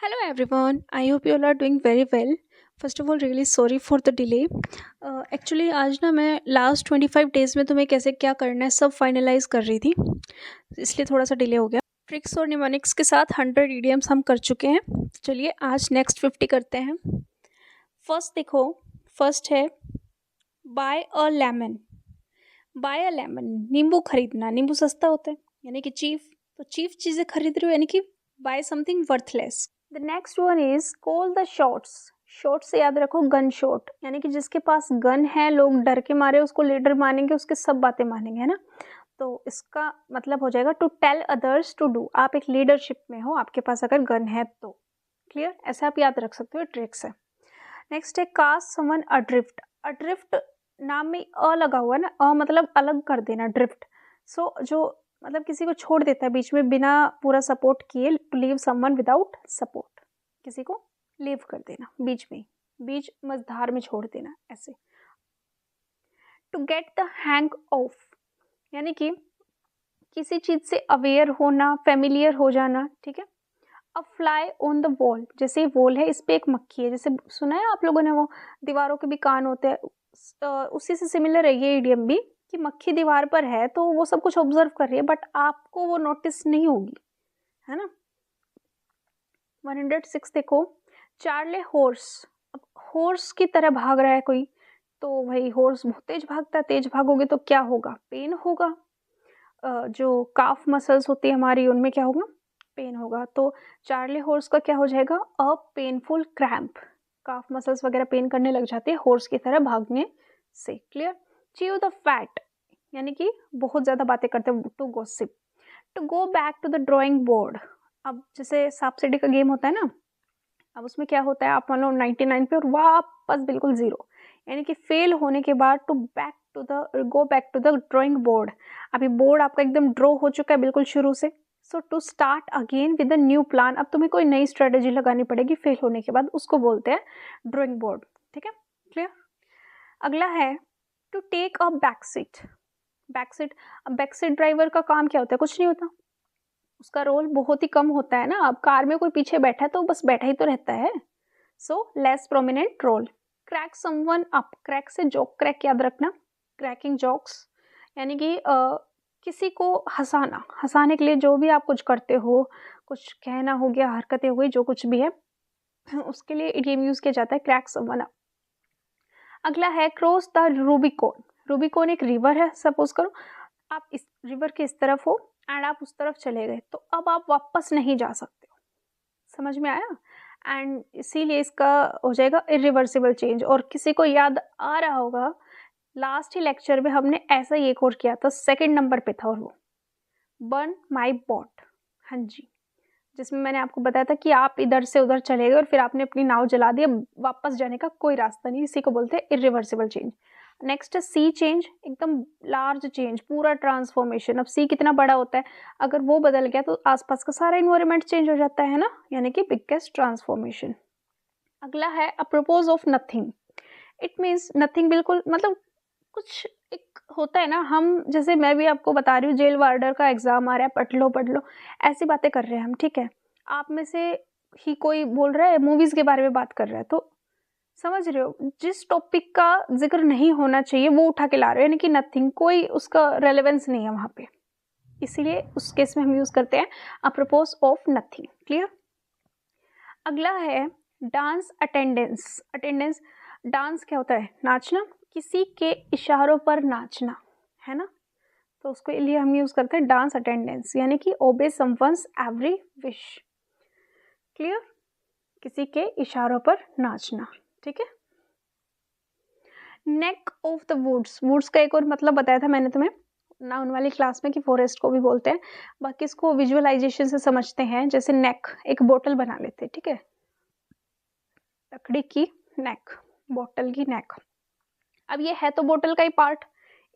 Hello everyone, I hope you all are doing very well. First of all, really sorry for the delay. Actually आज ना मैं last 25 days में तुम्हें कैसे क्या करना है सब फाइनलाइज कर रही थी, इसलिए थोड़ा सा डिले हो गया। ट्रिक्स और निमोनिक्स के साथ 100 idioms हम कर चुके हैं। चलिए आज नेक्स्ट 50 करते हैं। फर्स्ट देखो, फर्स्ट है bye a lemon. Bye a lemon, नींबू खरीदना। नींबू सस्ता होता है यानी कि चीफ, तो चीफ चीज़ें खरीद रहे हो यानी कि by something worthless. The next one is call the shots. Shot से याद रखो गन शॉट, यानी कि जिसके पास गन है लोग डर के मारे उसको लीडर मानेंगे, उसके सब बातें मानेंगे, है ना। तो इसका मतलब हो जाएगा to tell others to do. आप एक लीडरशिप में हो, आपके पास अगर गन है तो। क्लियर, ऐसे आप याद रख सकते हो, ट्रिक्स है। नेक्स्ट है कास्ट समवन अड्रिफ्ट। अड्रिफ्ट नाम में अ लगा हुआ है ना, अ मतलब अलग कर देना, ड्रिफ्ट। सो जो मतलब किसी को छोड़ देता है बीच में बिना पूरा सपोर्ट किए, to leave someone without support. किसी को लीव कर देना बीच में, बीच मझधार में छोड़ देना, ऐसे। To get the hang of, यानी कि किसी चीज से अवेयर होना, फेमिलियर हो जाना, ठीक है। अ फ्लाई ऑन द वॉल, जैसे वॉल है इस पे एक मक्खी है, जैसे सुना है आप लोगों ने वो दीवारों के भी कान होते हैं, उसी से सिमिलर है ये इडियम भी, कि मक्खी दीवार पर है तो वो सब कुछ ऑब्जर्व कर रही है बट आपको वो नोटिस नहीं होगी, है ना। 106 देखो, चार्ले हॉर्स। अब हॉर्स की तरह भाग रहा है कोई, तो भाई हॉर्स बहुत तेज भागता है, तेज भागोगे तो क्या होगा, पेन होगा। जो काफ मसल्स होती है हमारी उनमें क्या होगा, पेन होगा। तो चार्ले हॉर्स का क्या हो जाएगा, a painful cramp. Calf muscles वगैरह पेन करने लग जाते हैं हॉर्स की तरह भागने से। क्लियर। च्यू द फैट, यानी कि बहुत ज़्यादा बातें करते हैं, to gossip. To go back to the drawing board. अब जैसे सांप सीढ़ी का गेम होता है ना, अब उसमें क्या होता है, आप मान लो 99 पे और वापस बिल्कुल जीरो, यानी कि फेल होने के बाद to back to the go back to the drawing board. अभी बोर्ड आपका एकदम ड्रॉ हो चुका है बिल्कुल शुरू से, so to start again with a new plan. अब तुम्हें कोई नई स्ट्रेटेजी लगानी पड़ेगी फेल होने के बाद, उसको बोलते हैं ड्राइंग बोर्ड, ठीक है। क्लियर। अगला है to take a back seat. Back seat, अब बैक सीट ड्राइवर का काम क्या होता है, कुछ नहीं होता, उसका रोल बहुत ही कम होता है ना। अब कार में कोई पीछे बैठा है तो बस बैठा ही तो रहता है, so less prominent role. Crack someone up, crack से जोक क्रैक याद रखना, क्रैकिंग जोक्स, यानी कि किसी को हंसाना, हंसाने के लिए जो भी आप कुछ करते हो, कुछ कहना हो गया, हरकतें हो गई, जो कुछ भी है उसके लिए इडियम यूज किया जाता है क्रैक समवन अप। अगला है क्रॉस द रूबिकॉन। रूबिकॉन एक रिवर है, सपोज करो आप इस रिवर के इस तरफ हो एंड आप उस तरफ चले गए, तो अब आप वापस नहीं जा सकते हो। समझ में आया। एंड इसीलिए इसका हो जाएगा इरिवर्सिबल चेंज। और किसी को याद आ रहा होगा लास्ट ही लेक्चर में हमने ऐसा ही एक और किया था, सेकंड नंबर पे था, और वो बर्न माई बॉट। हाँ जी, जिसमें मैंने आपको बताया था कि आप इधर से उधर चले गए और फिर आपने अपनी नाव जला दी, अब वापस जाने का कोई रास्ता नहीं, इसी को बोलते हैं इरिवर्सिबल चेंज। नेक्स्ट है सी चेंज, एकदम लार्ज चेंज, पूरा ट्रांसफॉर्मेशन। अब सी कितना बड़ा होता है, अगर वो बदल गया तो आसपास का सारा इन्वायरमेंट चेंज हो जाता है ना, यानी कि बिगेस्ट ट्रांसफॉर्मेशन। अगला है apropos of nothing. It means nothing, बिल्कुल मतलब कुछ एक होता है ना, हम जैसे मैं भी आपको बता रही हूँ जेल वार्डर का एग्जाम आ रहा है, पढ़ लो, ऐसी बातें कर रहे हैं हम, ठीक है। आप में से ही कोई बोल रहा है मूवीज के बारे में बात कर रहा है, तो समझ रहे हो जिस टॉपिक का जिक्र नहीं होना चाहिए वो उठा के ला रहे हो, यानी कि नथिंग, कोई उसका रेलेवेंस नहीं है वहां पे, इसीलिए उस केस में हम यूज करते हैं अप्रोपोज ऑफ नथिंग। क्लियर। अगला है डांस अटेंडेंस। अटेंडेंस, डांस क्या होता है, नाचना, किसी के इशारों पर नाचना, है ना। तो उसके लिए हम यूज करते हैं डांस अटेंडेंस, यानी कि ओबे समवन्स एवरी विश। क्लियर, किसी के इशारों पर नाचना, ठीक है। Neck of the woods, woods का एक और मतलब बताया था मैंने तुम्हें नाउन वाली क्लास में कि फॉरेस्ट को भी बोलते हैं, बाकी इसको विजुअलाइजेशन से समझते हैं। जैसे नेक, एक बोतल बना लेते हैं, ठीक है, लकड़ी की नेक, बोतल की नेक। अब ये है तो बोतल का ही पार्ट,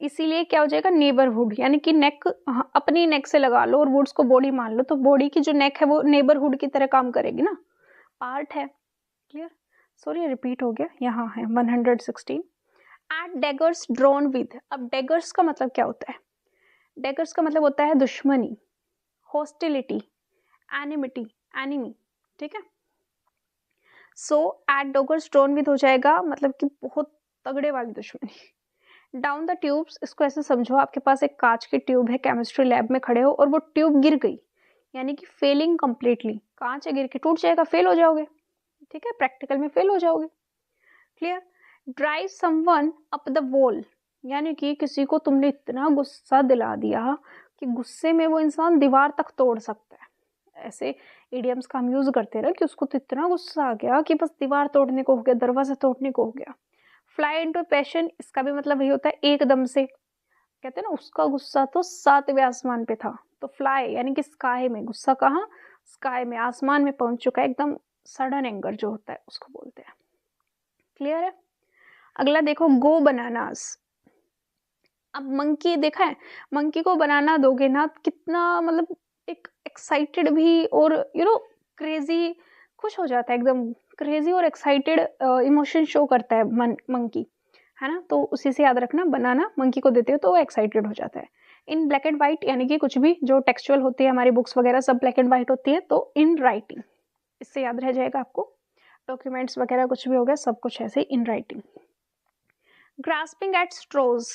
इसीलिए क्या हो जाएगा नेबरहुड, यानी कि नेक अपनी नेक से लगा लो और वुड्स को बॉडी मान लो, तो बॉडी की जो नेक है वो नेबरहुड की तरह काम करेगी ना, पार्ट है। क्लियर, सॉरी रिपीट हो गया, यहाँ है 116। At daggers drawn with. अब डेगर्स का मतलब क्या होता है, डेगर्स का मतलब होता है दुश्मनी, हॉस्टिलिटी, एनिमिटी, एनिमी, ठीक है। सो एट डोगर स्टोन विद हो जाएगा, मतलब कि बहुत तगड़े वाली दुश्मनी। डाउन द ट्यूब्स, इसको ऐसे समझो आपके पास एक कांच की ट्यूब है, केमिस्ट्री लैब में खड़े हो और वो ट्यूब गिर गई, यानी कि फेलिंग कंप्लीटली, कांच है गिर के टूट जाएगा, फेल हो जाओगे, ठीक है, प्रैक्टिकल में फेल हो जाओगे। Clear. Drive someone up the wall, यानी कि किसी को तुमने इतना गुस्सा दिला दिया कि गुस्से में वो इंसान दीवार तक तोड़ सकता है। ऐसे इडियम्स का हम यूज करते रहे कि उसको तो इतना गुस्सा आ गया कि बस दीवार तोड़ने को हो गया, दरवाजा तोड़ने को हो गया। फ्लाई इनटू पैशन, इसका भी मतलब यही होता है एकदम से, कहते हैं ना उसका गुस्सा तो 7वें आसमान पे था, तो फ्लाई यानी कि स्काई में, गुस्सा कहाँ, स्काई में, आसमान में पहुंच चुका है एकदम, सडन एंगर जो होता है उसको बोलते हैं। क्लियर है। अगला देखो, गो बनानास। अब मंकी देखा है, मंकी को बनाना दोगे ना कितना, मतलब एक एक्साइटेड भी और क्रेजी, खुश हो जाता है एकदम, क्रेजी और एक्साइटेड इमोशन शो करता है मंकी, है ना। तो उसी से याद रखना, बनाना मंकी को देते हो तो वो एक्साइटेड हो जाता है। इन ब्लैक एंड व्हाइट, यानी कि कुछ भी जो टेक्सचुअल होती है हमारी बुक्स वगैरह सब ब्लैक एंड व्हाइट होती है, तो इन राइटिंग, इससे याद रह जाएगा आपको। डॉक्यूमेंट्स वगैरह कुछ भी हो गया, सब कुछ ऐसे इन राइटिंग। ग्रास्पिंग एट स्ट्रोज,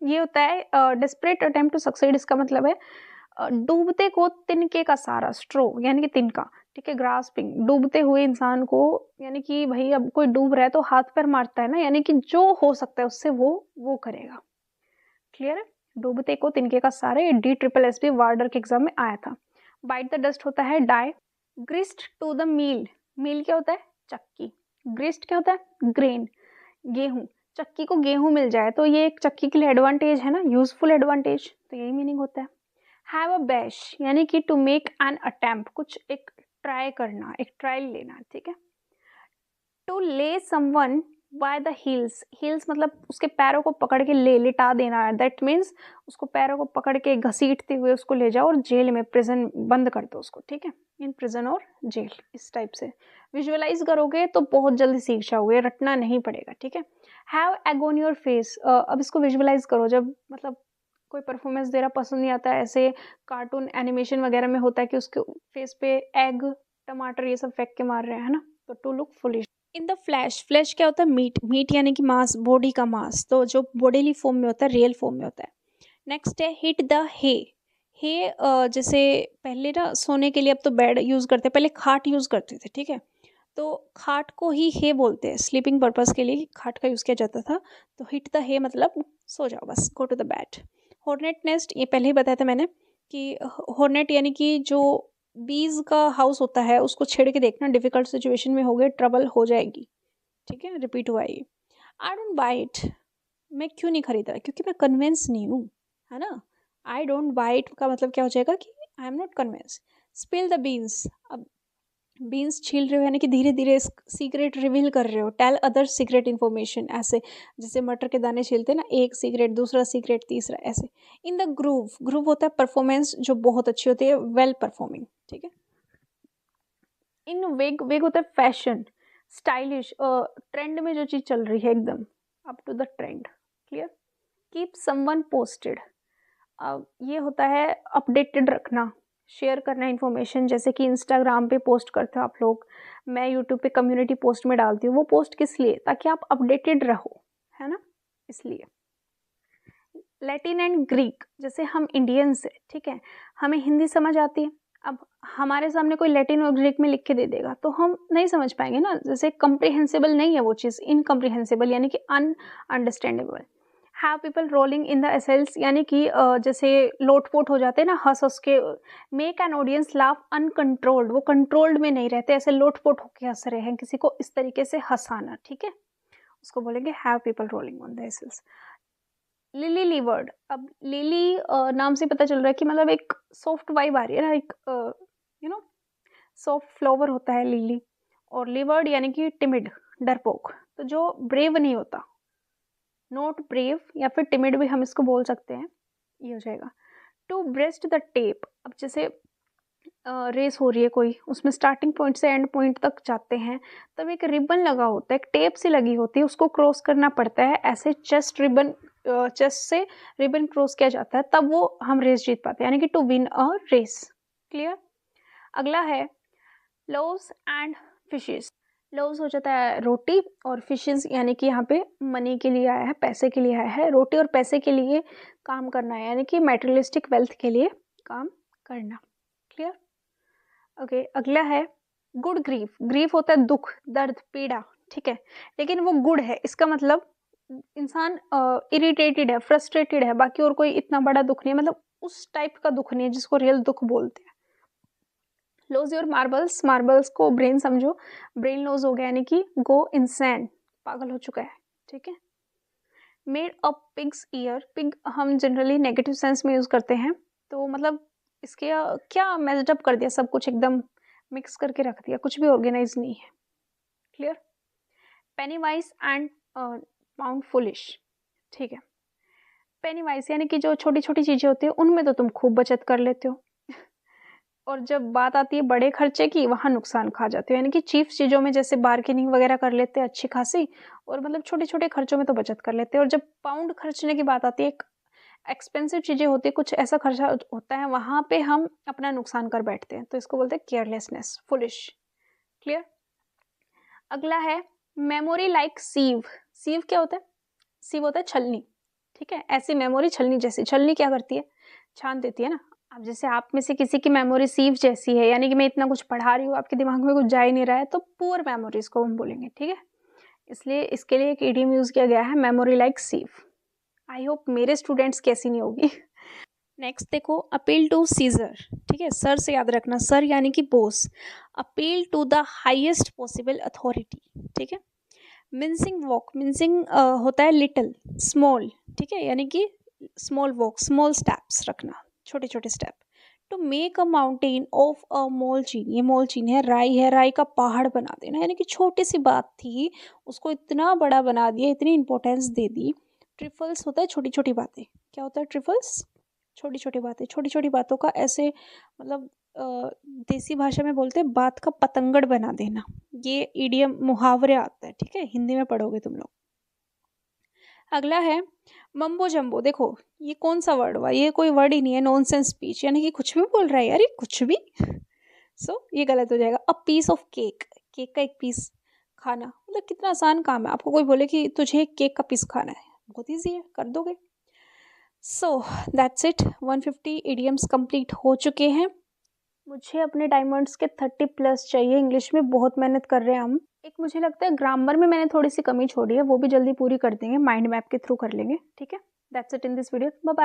ये होता है डिस्परेट अटेम्प्ट टू सक्सीड, इसका मतलब है डूबते को तिनके का सहारा, स्ट्रो यानी कि तिनका, ठीक है। ग्रास्पिंग, डूबते हुए इंसान को, यानी कि भाई अब कोई डूब रहा है तो हाथ पैर मारता है ना, यानी कि जो हो सकता है उससे वो करेगा। क्लियर है। डूबते को तिनके का सहारा, ये DSSB वार्डर के एग्जाम में आया था। बाइट द डस्ट होता है डाई। ग्रिस्ट टू द मील, मील क्या होता है, चक्की। ग्रिस्ट क्या होता है, ग्रेन, गेहूं। चक्की को गेहूं मिल जाए तो ये एक चक्की के लिए एडवांटेज है ना, यूजफुल एडवांटेज, तो यही मीनिंग होता है। हैव अ बैश, यानी कि टू मेक एन अटेम्प्ट, कुछ एक ट्राई करना, एक ट्रायल लेना, ठीक है। टू ले someone by the heels, heels मतलब उसके पैरों को पकड़ के लिटा देना, दैट मीन्स उसको पैरों को पकड़ के घसीटते हुए उसको ले जाओ और जेल में, प्रिजन बंद कर दो उसको, ठीक है, इन प्रिजन और जेल, इस टाइप से विजुअलाइज करोगे तो बहुत जल्दी सीख जाओगे, रटना नहीं पड़ेगा, ठीक है। Have egg on your face, अब इसको विजुअलाइज करो, जब मतलब कोई परफॉर्मेंस दे रहा पसंद नहीं आता है, ऐसे कार्टून एनिमेशन वगैरह में होता है कि उसके फेस पे एग, टमाटर ये सब फेंक के मार रहे हैं, है ना, तो to look foolish. In the flash, flash क्या होता है, मीट, मीट यानी कि मांस, बॉडी का मांस, तो जो बॉडीली फॉर्म में होता है, रियल फॉर्म में होता है। नेक्स्ट है हिट द हे, हे जैसे पहले ना सोने के लिए, अब तो बेड यूज करते हैं, पहले खाट यूज करते थे, ठीक है, तो खाट को ही हे बोलते हैं, स्लीपिंग पर्पस के लिए खाट का यूज किया जाता था, तो हिट द हे मतलब सो जाओ बस, go to the bed. Hornet nest, ये पहले ही बताया था मैंने कि हॉर्नेट यानी कि जो बीज का हाउस होता है उसको छेड़ के देखना, डिफिकल्ट सिचुएशन में हो गए, ट्रबल हो जाएगी, ठीक है, रिपीट हुआ ये। आई डोंट बाय इट, मैं क्यों नहीं खरीद रहा, क्योंकि मैं कन्विंस नहीं हूँ, है ना। आई डोंट बाय इट का मतलब क्या हो जाएगा कि I am not convince. Spill the beans, अब बीन्स छील रहे हो यानी कि धीरे धीरे सीक्रेट रिवील कर रहे हो, टेल अदर सीक्रेट इन्फॉर्मेशन, ऐसे जैसे मटर के दाने छीलते हैं ना, एक सीक्रेट, दूसरा सीक्रेट, तीसरा, ऐसे। इन द ग्रूव, ग्रूव होता है परफॉर्मेंस जो बहुत अच्छी होती है, वेल परफॉर्मिंग, ठीक है। इन वेग, वेग होता है फैशन, स्टाइलिश, ट्रेंड में जो चीज चल रही है एकदम up to the trend. Clear. Keep someone posted, अब ये होता है अपडेटेड रखना, शेयर करना इन्फॉर्मेशन, जैसे कि इंस्टाग्राम पे पोस्ट करते हो आप लोग, मैं यूट्यूब पे कम्युनिटी पोस्ट में डालती हूँ, वो पोस्ट किस लिए, ताकि आप अपडेटेड रहो, है ना, इसलिए। लैटिन एंड ग्रीक, जैसे हम इंडियंस है, ठीक है, हमें हिंदी समझ आती है, अब हमारे सामने कोई लैटिन और ग्रीक में लिख के दे देगा तो हम नहीं समझ पाएंगे ना, जैसे कम्प्रिहेंसिबल नहीं है वो चीज़, इनकम्प्रिहेंसिबल यानी कि ununderstandable. Have people rolling in the aisles, यानी कि जैसे लोटपोट हो जाते हैं ना हंस हंस के, make an audience laugh uncontrolled, वो कंट्रोल्ड में नहीं रहते, ऐसे लोटपोट होके हंस रहे हैं, किसी को इस तरीके से हंसाना, ठीक है, उसको बोलेंगे have people rolling on the aisles. Lily livered, अब लिली नाम से पता चल रहा है कि मतलब एक सॉफ्ट वाइब आ रही है ना, एक सॉफ्ट फ्लावर होता है लिली, और लीवर्ड यानी कि टिमिड, डरपोक, तो जो ब्रेव नहीं होता, नॉट ब्रेव या फिर टिमिड भी हम इसको बोल सकते हैं, ये हो जाएगा। टू ब्रेस्ट द टेप, अब जैसे रेस हो रही है कोई, उसमें स्टार्टिंग पॉइंट से एंड पॉइंट तक जाते हैं, तब एक रिबन लगा होता है, एक टेप सी लगी होती है, उसको क्रॉस करना पड़ता है, ऐसे चेस्ट रिबन, चेस्ट से रिबन क्रॉस किया जाता है, तब वो हम रेस जीत पाते हैं, यानी कि to win a race. Clear. अगला है लोव्स एंड फिशेस, लोव्स हो जाता है रोटी, और फिशेस यानी कि यहाँ पे मनी के लिए आया है, पैसे के लिए आया है। रोटी और पैसे के लिए काम करना है, यानी कि मटेरियलिस्टिक वेल्थ के लिए काम करना। क्लियर? ओके, अगला है गुड ग्रीफ। ग्रीफ होता है दुख, दर्द, पीड़ा, ठीक है, लेकिन वो गुड है, इसका मतलब इंसान इरिटेटेड है, फ्रस्ट्रेटेड है, बाकी और कोई इतना बड़ा दुख नहीं है, मतलब उस टाइप का दुख नहीं है जिसको रियल दुख बोलते हैं। लॉज योर मार्बल्स, मार्बल्स को ब्रेन समझो, ब्रेन लॉज हो गया यानी कि गो इंसैन, पागल हो चुका है, ठीक है। Made a pigs year, pig हम जनरली नेगेटिव सेंस में यूज करते हैं, तो मतलब इसके क्या मैच्ड अप कर दिया, सब कुछ एकदम मिक्स करके रख दिया, कुछ भी ऑर्गेनाइज नहीं है। Clear? Penney wise and pound foolish, ठीक है। पेनी वाइज यानी कि जो छोटी छोटी चीजें होती है उनमें तो तुम खूब बचत कर लेते हो, और जब बात आती है बड़े खर्चे की वहाँ नुकसान खा जाते हो, यानी कि चीफ चीज़ों में जैसे बार्गेनिंग वगैरह कर लेते हैं अच्छी खासी, और मतलब छोटे छोटे खर्चों में तो बचत कर लेते हैं, और जब पाउंड खर्चने की बात आती है, एक्सपेंसिव चीज़ें होती है, कुछ ऐसा खर्चा होता है, वहाँ पे हम अपना नुकसान कर बैठते हैं, तो इसको बोलते हैं केयरलेसनेस, फुलिश। क्लियर? अगला है मेमोरी लाइक सीव। सीव क्या होता है? सीव होता है छलनी, ठीक है, ऐसी मेमोरी छलनी जैसी। छलनी क्या करती है? छान देती है ना। अब जैसे आप में से किसी की मेमोरी सीव जैसी है, यानी कि मैं इतना कुछ पढ़ा रही हूँ, आपके दिमाग में कुछ जा ही नहीं रहा है, तो पुअर मेमोरीज को हम बोलेंगे, ठीक है। इसलिए इसके लिए एक इडियम यूज किया गया है, मेमोरी लाइक सीव। आई होप मेरे स्टूडेंट्स की ऐसी नहीं होगी। नेक्स्ट देखो, अपील टू सीजर, ठीक है, सर से याद रखना, सर यानी कि boss. Appeal to the highest possible authority, ठीक है। मिंसिंग वॉक, मिंसिंग होता है लिटिल, स्मॉल, ठीक है, यानी कि स्मॉल वॉक, स्मॉल स्टेप्स रखना, छोटे छोटे step. To make a mountain of a molehill, ये मोलचीन है, राई का पहाड़ बना देना, यानी कि छोटी सी बात थी उसको इतना बड़ा बना दिया, इतनी इंपॉर्टेंस दे दी। ट्रिफल्स होता है छोटी छोटी बातें, क्या होता है ट्रिफल्स? छोटी छोटी बातें, छोटी छोटी बातों का ऐसे मतलब देसी भाषा में बोलते हैं बात का पतंगड़ बना देना, ये इडियम मुहावरे आता है, ठीक है, हिंदी में पढ़ोगे तुम लोग। अगला है मम्बो जम्बो। देखो ये कौन सा वर्ड हुआ, ये कोई वर्ड ही नहीं है, नॉनसेंस स्पीच, यानी कि कुछ भी बोल रहा है यार, ये कुछ भी। ये गलत हो जाएगा। A piece of cake, cake का एक पीस खाना, मतलब कितना आसान काम है, आपको कोई बोले कि तुझे एक केक का पीस खाना है, बहुत ईजी है, कर दोगे। दैट्स इट, 150 इडियम्स कंप्लीट हो चुके हैं। मुझे अपने डायमंड्स के 30+ चाहिए, इंग्लिश में बहुत मेहनत कर रहे हैं हम। एक मुझे लगता है ग्रामर में मैंने थोड़ी सी कमी छोड़ी है, वो भी जल्दी पूरी कर देंगे, माइंड मैप के थ्रू कर लेंगे, ठीक है। That's it in this video, bye bye.